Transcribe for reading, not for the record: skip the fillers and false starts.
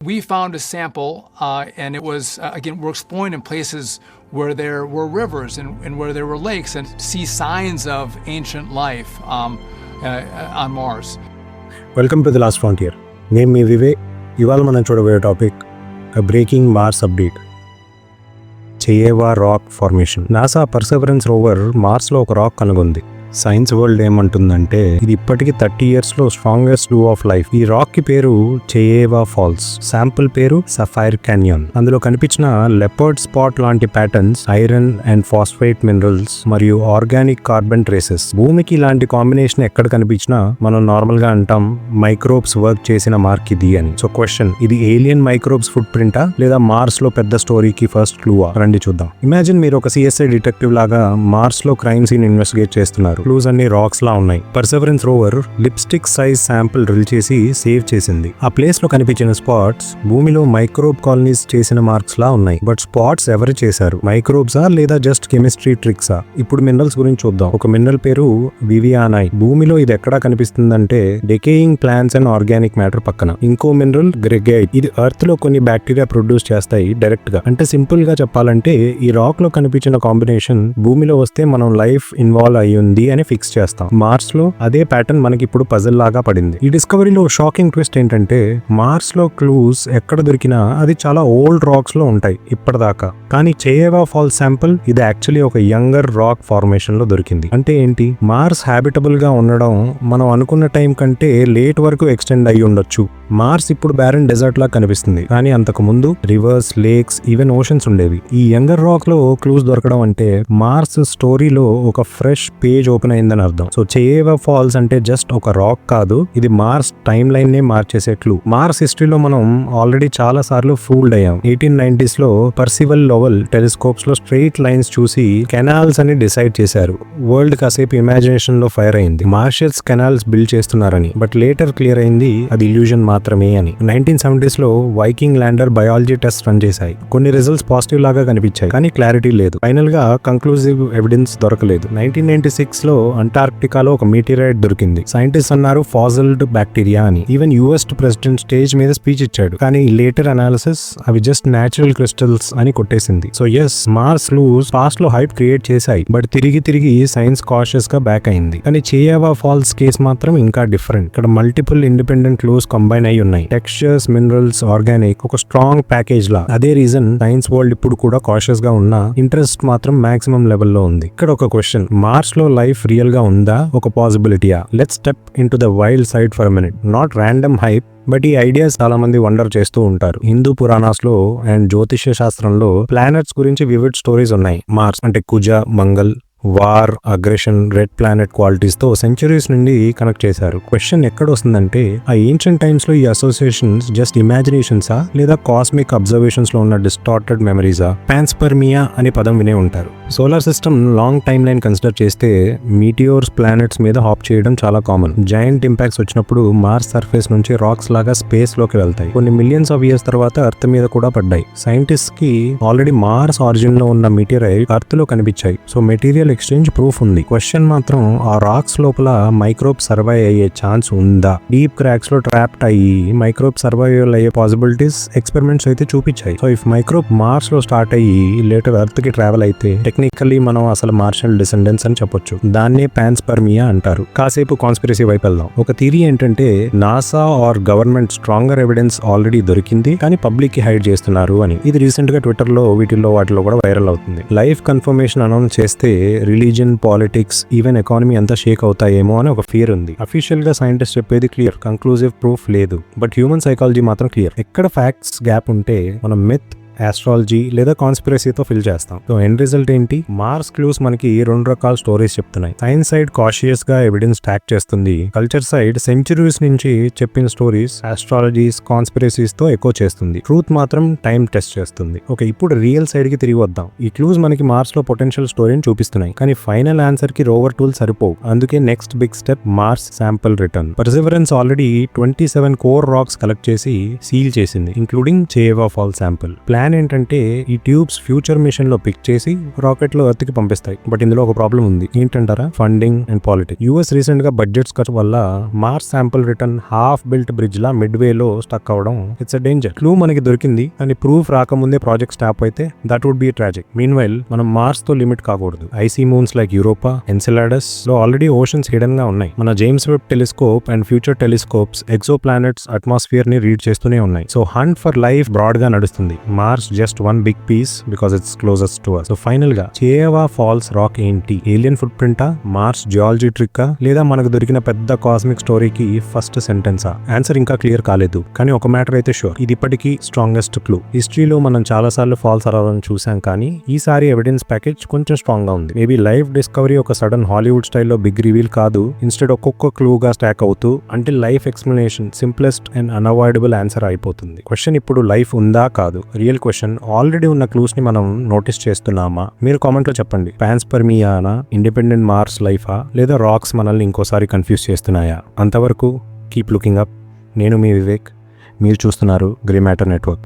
We found a sample, and it was, again, we're exploring in places where there were rivers and where there were lakes and see signs of ancient life on Mars. Welcome to the last frontier. నేను మీ వివేక్. ఇవాళ మనం చూడబోయే topic breaking Mars update. Cheyava rock formation. NASA Perseverance rover మార్స్లో ఒక rock కనుగొంది. Science world ఏమంటుందంటే ఇది ఇప్పటికి 30 years లో స్ట్రాంగెస్ట్ గ్లూ ఆఫ్ లైఫ్. ఈ రాక్ కి పేరు చెయేవా ఫాల్స్, శాంపుల్ పేరు సఫైర్ క్యాన్యాన్. అందులో కనిపించిన లెపర్డ్ స్పాట్ లాంటి patterns iron and phosphate minerals మరియు ఆర్గానిక్ కార్బన్ ట్రేసెస్. భూమికి ఇలాంటి కాంబినేషన్ ఎక్కడ కనిపించినా మనం నార్మల్ గా అంటాం మైక్రోబ్స్ వర్క్ చేసిన మార్క్ ఇది అని. సో క్వశ్చన్, ఇది ఏలియన్ మైక్రోబ్స్ ఫుట్ ప్రింటా లేదా మార్స్ లో పెద్ద స్టోరీకి ఫస్ట్ క్లూవా? రండి చూద్దాం. ఇమాజిన్ మీరు ఒక CSI డిటెక్టివ్ లాగా మార్స్ లో క్రైమ్ సీన్ ఇన్వెస్టిగేట్ చేస్తున్నారు. క్లూస్ అన్ని రాక్స్ లా ఉన్నాయి. Perseverance rover lipstick size sample drill చేసి సేవ్ చేసింది. ఆ ప్లేస్ లో కనిపించిన స్పాట్స్ భూమిలో మైక్రోబ్ కాలనీస్ చేసిన మార్క్స్ లా ఉన్నాయి. బట్ స్పాట్స్ ఎవరు చేశారు? మైక్రోబ్సా లేదా జస్ట్ కెమిస్ట్రీ ట్రిక్సా? ఇప్పుడు మినరల్స్ గురించి చూద్దాం. ఒక మినరల్ పేరు వివియానై. భూమిలో ఇది ఎక్కడ కనిపిస్తుందంటే డెకేయింగ్ ప్లాంట్స్ అండ్ ఆర్గానిక్ మ్యాటర్ పక్కన. ఇంకో మినరల్ గ్రెగైట్. ఇది ఎర్త్ లో కొన్ని బ్యాక్టీరియా ప్రొడ్యూస్ చేస్తాయి డైరెక్ట్ గా. అంటే సింపుల్ గా చెప్పాలంటే ఈ రాక్ లో కనిపించిన కాంబినేషన్ భూమిలో వస్తే మనం లైఫ్ ఇన్వాల్వ్ అయ్యింది అని ఫిక్స్ చేస్తాం. మార్స్ లో అదే ప్యాటర్న్ మనకి ఇప్పుడు పజిల్ లాగా పడింది. ఈ డిస్కవరీలో షాకింగ్ ట్విస్ట్ ఏంటంటే మార్స్ లో క్లూస్ ఎక్కడ దొరికినా అది చాలా ఓల్డ్ రాక్స్ లో ఉంటాయి ఇప్పటిదాకా. కానీ చెయేవా ఫాల్స్ శాంపుల్ ఇది యాక్చువల్లీ ఒక యంగర్ రాక్ ఫార్మేషన్ లో దొరికింది. అంటే ఏంటి? మార్స్ హ్యాబిటబుల్ గా ఉండడం మనం అనుకున్న టైం కంటే లేట్ వరకు ఎక్స్టెండ్ అయ్యి ఉండొచ్చు. మార్స్ ఇప్పుడు బ్యారన్ డెజర్ట్ లా కనిపిస్తుంది, కానీ అంతకు ముందు రివర్స్, లేక్స్, ఈవెన్ ఓషన్స్ ఉండేవి. ఈ యంగర్ రాక్ లో క్లూస్ దొరకడం అంటే మార్స్ స్టోరీలో ఒక ఫ్రెష్ పేజ్ ఓపెన్ అయిందని అర్థం. సో చెయేవా ఫాల్స్ అంటే జస్ట్ ఒక రాక్ కాదు, ఇది మార్స్ టైమ్ లైన్ నే మార్చేసే క్లూ. మార్స్ హిస్టరీలో మనం ఆల్రెడీ చాలా సార్లు ఫూల్డ్ అయ్యాం. 1890s లో పర్సివల్ లోవెల్ టెలిస్కోప్స్ లో స్ట్రెయిట్ లైన్స్ చూసి కెనాల్స్ అని డిసైడ్ చేశారు. వరల్డ్ కాసేపు ఇమాజినేషన్ లో ఫైర్ అయింది, మార్షల్స్ కెనాల్స్ బిల్డ్ చేస్తున్నారని. బట్ లేటర్ క్లియర్ అయింది అది ఇల్యూజన్ మాత్రమే అని. 1970s లో Viking lander biology test run చేశాయి. కొన్ని రిజల్ట్స్ పాజిటివ్ లాగా కనిపించాయి, కానీ క్లారిటీ లేదు. ఫైనల్ గా కంక్లూజివ్ ఎవిడెన్స్ దొరకలేదు. 1996 లో అంటార్క్టికాలో ఒక మీటిరైట్ దొరికింది. సైంటిస్ట్ అన్నారు ఫాసిల్డ్ బ్యాక్టీరియా అని. ఈవెన్ US ప్రెసిడెంట్ స్టేజ్ మీద స్పీచ్ ఇచ్చాడు, కానీ లేటర్ అనాలిసిస్ అవి జస్ట్ న్యాచురల్ క్రిస్టల్స్ అని కొట్టేసింది. So yes, Mars clues past లో హైప్ క్రియేట్ చేశాయి, బట్ తిరిగి సైన్స్ కాషియస్ గా బ్యాక్ అయింది. కానీ చెయేవా ఫాల్స్ కేస్ మాత్రం ఇంకా డిఫరెంట్. ఇక్కడ మల్టిపుల్ ఇండిపెండెంట్ క్లూస్ కంబైన్ అయి ఉన్నాయి. టెక్స్చర్స్, మినరల్స్, ఆర్గానిక్, ఒక స్ట్రాంగ్ ప్యాకేజ్ లా. అదే రీజన్ సైన్స్ వరల్డ్ ఇప్పుడు కూడా కాషియస్ గా ఉన్న ఇంట్రెస్ట్ మాత్రం మాక్సిమం లెవెల్లో ఉంది. ఇక్కడ ఒక క్వశ్చన్, మార్స్ లో లైఫ్ రియల్ గా ఉందా, ఒక పాసిబిలిటీయా? Let's step into the wild side for minute. Not random hype, but ఈ ఐడియాస్ చాలా మంది వండర్ చేస్తూ ఉంటారు. హిందూ పురాణాస్ లో అండ్ జ్యోతిష్య శాస్త్రంలో ప్లానెట్స్ గురించి వివిడ్ స్టోరీస్ ఉన్నాయి. మార్స్ అంటే కుజ, Mangal, war, aggression, red planet qualities తో సెంచరీస్ నుండి కనెక్ట్ చేశారు. క్వశ్చన్ ఎక్కడ వస్తుందంటే ఆ ఏన్షియంట్ టైమ్స్ లో ఈ అసోసియేషన్స్ జస్ట్ ఇమాజినేషన్సా లేదా కాస్మిక్ అబ్జర్వేషన్స్ లో ఉన్న డిస్టార్టెడ్ మెమరీసా? పాన్స్పర్మియా అనే పదం వినే ఉంటారు. Solar system long time line consider చేస్తే మీటియోర్స్ ప్లానెట్స్ మీద హాప్ చేయడం చాలా కామన్. జాయింట్ ఇంపాక్ట్స్ వచ్చినప్పుడు మార్స్ సర్ఫేస్ నుంచి రాక్స్ లాగా స్పేస్ లోకి వెళ్తాయి. కొన్ని మిలియన్స్ ఆఫ్ ఇయర్స్ తర్వాత ఎర్త్ మీద కూడా పడ్డాయి. సైంటిస్ట్ కి ఆల్రెడీ మార్స్ ఆరిజిన్ లో ఉన్న మీటియరైట్ ఎర్త్ లో కనిపించాయి. సో మెటీరియల్ ఎక్స్చేంజ్ ప్రూఫ్ ఉంది. క్వశ్చన్ మాత్రం ఆ రాక్స్ లోపల మైక్రోబ్ సర్వైవ్ అయ్యే ఛాన్స్ ఉందా? డీప్ క్రాక్స్ లో ట్రాప్డ్ అయ్యి మైక్రోబ్ సర్వైవల్ అయ్యే పాసిబిలిటీస్ ఎక్స్పెరిమెంట్స్ అయితే చూపించాయి. సో ఇఫ్ మైక్రోబ్ మార్స్ లో స్టార్ట్ అయ్యి లేటర్ ఎర్త్ కి ట్రావెల్ అయితే టెక్నికల్లీ మనం అసలు మార్షల్ డిసెండెంట్స్ అని చెప్పొచ్చు. దాన్నే పాన్స్పర్మియా అంటారు. కాసేపు కాన్స్పిరసీ వైపు వెళ్దాం. ఒక థియరీ ఏంటంటే NASA or government stronger evidence already దొరికింది, కానీ పబ్లిక్ కి హైడ్ చేస్తున్నారు అని. ఇది రీసెంట్ గా ట్విట్టర్ లో వాటిలో కూడా వైరల్ అవుతుంది. లైఫ్ కన్ఫర్మేషన్ అనౌన్స్ చేస్తే రిలీజన్, పాలిటిక్స్, ఈవెన్ ఎకానమీ అంతా షేక్ అవుతాయేమో అని ఒక ఫియర్ ఉంది. అఫీషియల్ గా సైంటిస్ట్ చెప్పేది క్లియర్, కంక్లూజివ్ ప్రూఫ్ లేదు. బట్ హ్యూమన్ సైకాలజీ మాత్రం క్లియర్. ఎక్కడ ఫ్యాక్ట్స్ గ్యాప్ ఉంటే మనం మిత్, ఆస్ట్రాలజీ లేదా కాన్స్పిరసీతో ఫిల్ చేస్తాం. సో ఎండ్ రిజల్ట్ ఏంటి? మార్స్ క్లూస్ మనకి 2 రకాల స్టోరీస్ చెప్తున్నాయి. సైన్స్ సైడ్ కాషియస్ గా ఎవిడెన్స్ ట్యాక్ చేస్తుంది. కల్చర్ సైడ్ సెంచురీస్ నుంచి చెప్పిన స్టోరీస్, ఆస్ట్రాలజీస్, కాన్స్పిరసీస్ తో ఎకో చేస్తుంది. ట్రూత్ మాత్రం టైం టెస్ట్ చేస్తుంది. ఓకే, ఇప్పుడు రియల్ సైడ్ కి తిరిగి వద్దాం. ఈ క్లూస్ మనకి మార్స్ లో పొటెన్షియల్ స్టోరీని చూపిస్తున్నాయి, కానీ ఫైనల్ ఆన్సర్ కి రోవర్ టూల్ సరిపోవు. అందుకే next big step Mars sample return. Perseverance already 27 core rocks collect చేసి సీల్ చేసింది, including Cheyava fall sample. Plan plan ఏంటంటే ఈ ట్యూబ్స్ ఫ్యూచర్ మిషన్ లో పిక్ చేసి రాకెట్ లో ఎర్త్ కి పంపిస్తాయి. బట్ ఇందులో ఒక ప్రాబ్లం ఉంది. ఏంటంటారా? Funding and politics. US recent గా బడ్జెట్స్ ఖర్చు వల్ల Mars sample return half built bridge లా మిడ్ వే లో స్టక్ అవడం ఇట్స్ అ డేంజర్. క్లూ మనకి దొరికింది అని ప్రూఫ్ రాకముందే ప్రాజెక్ట్ స్టాప్ అయితే that would be tragic. Meanwhile మనం మార్స్ తో లిమిట్ కాకూడదు. Icy moons like Europa, Enceladus లో ఆల్రెడీ ఓషన్స్ హిడెన్ గా ఉన్నాయి. మన James Webb telescope and future telescopes exoplanets atmosphere ని రీడ్ చేస్తూనే ఉన్నాయి. So hunt for life broad గా నడుస్తుంది. Mars just one big piece because it's closest to us. So final గా చియేవా ఫాల్స్ రాక్ ఏంటి? ఏలియన్ ఫుట్ ప్రింటా, Mars geology ట్రిక్కా, లేదా మనకు దొరికిన పెద్ద కాస్మిక్ స్టోరీకి ఫస్ట్ సెంటెన్సా? ఆన్సర్ ఇంకా క్లియర్ కాలేదు. కానీ ఒక మ్యాటర్ అయితే షూర్, ఇది ఇప్పటికీ స్ట్రాంగెస్ట్ క్లూ. హిస్టరీలో మనం చాలాసార్లు ఫాల్స్ అవ్వాలని చూసాం, కానీ ఈసారి ఎవిడెన్స్ ప్యాకేజ్ కొంచెం స్ట్రాంగ్ గా ఉంది. మేబీ లైఫ్ డిస్కవరీ ఒక సడన్ హాలీవుడ్ స్టైల్లో బిగ్ రివీల్ కాదు. ఇన్స్టెడ్ ఒక్కొక్క క్లూగా స్టాక్ అవుతూ అంటే life explanation simplest and unavoidable answer అయిపోతుంది. క్వశ్చన్ ఇప్పుడు లైఫ్ ఉందా కాదు, రియల్ క్వశ్చన్ ఆల్రెడీ ఉన్న క్లూస్ ని మనం నోటీస్ చేస్తున్నామా? మీరు కామెంట్ లో చెప్పండి. పాన్స్పర్మియానా, ఇండిపెండెంట్ మార్స్ లైఫా, లేదా రాక్స్ మనల్ని ఇంకోసారి కన్ఫ్యూజ్ చేస్తున్నాయా? అంతవరకు కీప్ లుకింగ్ అప్. నేను మీ వివేక్, మీరు చూస్తున్నారు గ్రే మ్యాటర్ నెట్వర్క్.